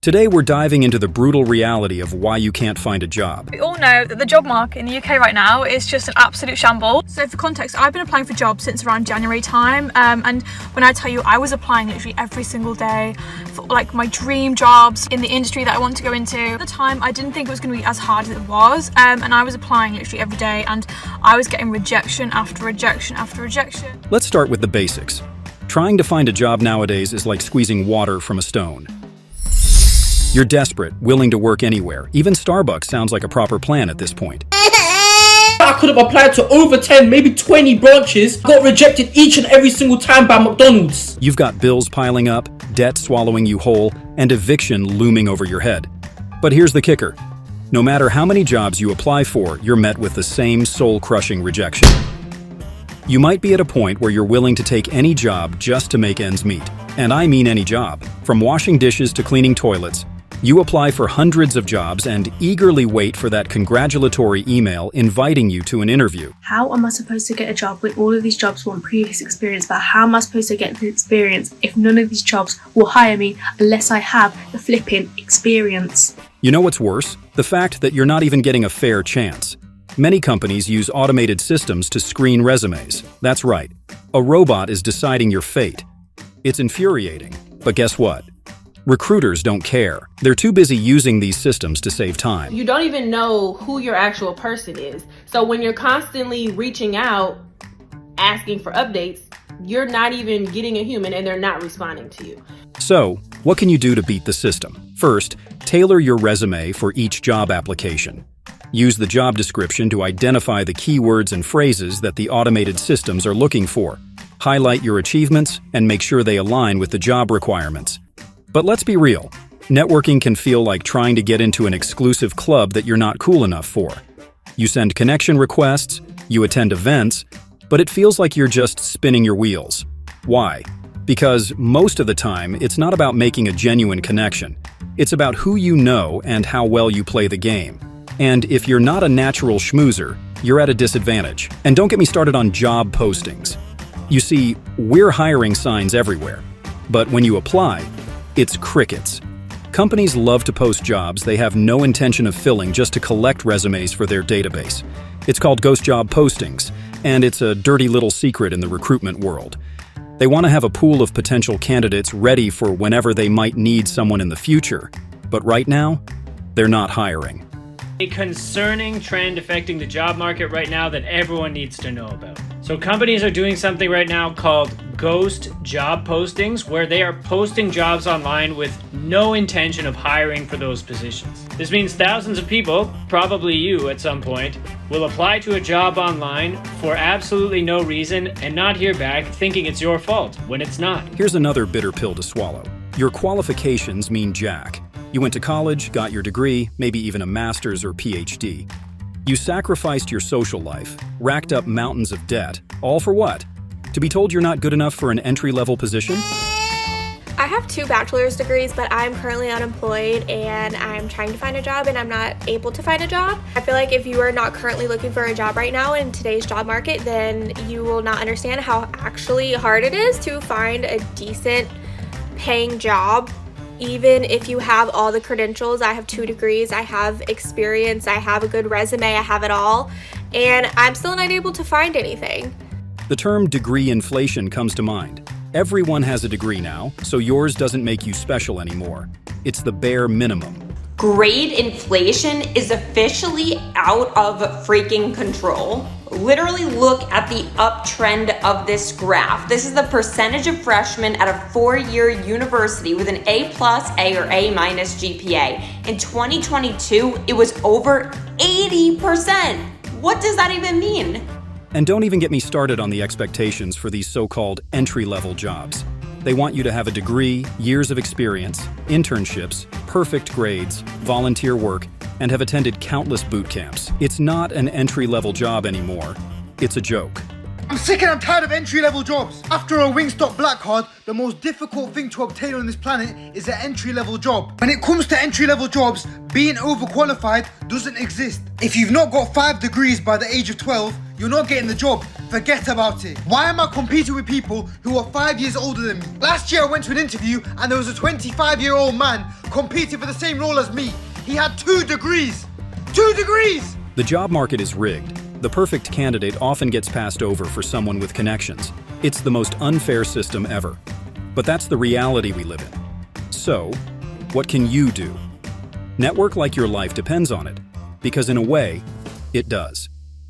Today we're diving into the brutal reality of why you can't find a job. We all know that the job market in the UK right now is just an absolute shambles. So for context, I've been applying for jobs since around January time, and when I tell you I was applying literally every single day for like my dream jobs in the industry that I want to go into. At the time I didn't think it was going to be as hard as it was, and I was applying literally every day and I was getting rejection after rejection after rejection. Let's start with the basics. Trying to find a job nowadays is like squeezing water from a stone. You're desperate, willing to work anywhere. Even Starbucks sounds like a proper plan at this point. I could have applied to over 10, maybe 20 branches, got rejected each and every single time by McDonald's. You've got bills piling up, debt swallowing you whole, and eviction looming over your head. But here's the kicker. No matter how many jobs you apply for, you're met with the same soul-crushing rejection. You might be at a point where you're willing to take any job just to make ends meet. And I mean any job. From washing dishes to cleaning toilets, you apply for hundreds of jobs and eagerly wait for that congratulatory email inviting you to an interview. How am I supposed to get a job when all of these jobs want previous experience? But how am I supposed to get the experience if none of these jobs will hire me unless I have the flipping experience? You know what's worse? The fact that you're not even getting a fair chance. Many companies use automated systems to screen resumes. That's right. A robot is deciding your fate. It's infuriating. But guess what? Recruiters don't care. They're too busy using these systems to save time. You don't even know who your actual person is. So when you're constantly reaching out, asking for updates, you're not even getting a human and they're not responding to you. So, what can you do to beat the system? First, tailor your resume for each job application. Use the job description to identify the keywords and phrases that the automated systems are looking for. Highlight your achievements and make sure they align with the job requirements. But let's be real. Networking can feel like trying to get into an exclusive club that you're not cool enough for. You send connection requests, you attend events, but it feels like you're just spinning your wheels. Why? Because most of the time, it's not about making a genuine connection. It's about who you know and how well you play the game. And if you're not a natural schmoozer, you're at a disadvantage. And don't get me started on job postings. You see, we're hiring signs everywhere. But when you apply, it's crickets. Companies love to post jobs they have no intention of filling just to collect resumes for their database. It's called ghost job postings, and it's a dirty little secret in the recruitment world. They want to have a pool of potential candidates ready for whenever they might need someone in the future. But right now, they're not hiring. A concerning trend affecting the job market right now that everyone needs to know about. So companies are doing something right now called ghost job postings, where they are posting jobs online with no intention of hiring for those positions. This means thousands of people, probably you at some point, will apply to a job online for absolutely no reason and not hear back thinking it's your fault when it's not. Here's another bitter pill to swallow. Your qualifications mean jack. You went to college, got your degree, maybe even a master's or PhD. You sacrificed your social life, racked up mountains of debt, all for what? To be told you're not good enough for an entry-level position? I have 2 bachelor's degrees, but I'm currently unemployed and I'm trying to find a job and I'm not able to find a job. I feel like if you are not currently looking for a job right now in today's job market, then you will not understand how actually hard it is to find a decent paying job. Even if you have all the credentials. I have 2 degrees, I have experience, I have a good resume, I have it all, and I'm still not able to find anything. The term degree inflation comes to mind. Everyone has a degree now, so yours doesn't make you special anymore. It's the bare minimum. Grade inflation is officially out of freaking control. Literally look at the uptrend of this graph. This is the percentage of freshmen at a 4-year university with an A+, A, or A- GPA. In 2022, it was over 80%. What does that even mean? And don't even get me started on the expectations for these so-called entry-level jobs. They want you to have a degree, years of experience, internships, perfect grades, volunteer work, and have attended countless boot camps. It's not an entry-level job anymore. It's a joke. I'm sick and I'm tired of entry-level jobs. After a Wingstop Black Card, the most difficult thing to obtain on this planet is an entry-level job. When it comes to entry-level jobs, being overqualified doesn't exist. If you've not got 5 degrees by the age of 12, you're not getting the job. Forget about it. Why am I competing with people who are 5 years older than me? Last year I went to an interview and there was a 25-year-old man competing for the same role as me. He had 2 degrees. 2 degrees! The job market is rigged. The perfect candidate often gets passed over for someone with connections. It's the most unfair system ever. But that's the reality we live in. So, what can you do? Network like your life depends on it, because in a way, it does.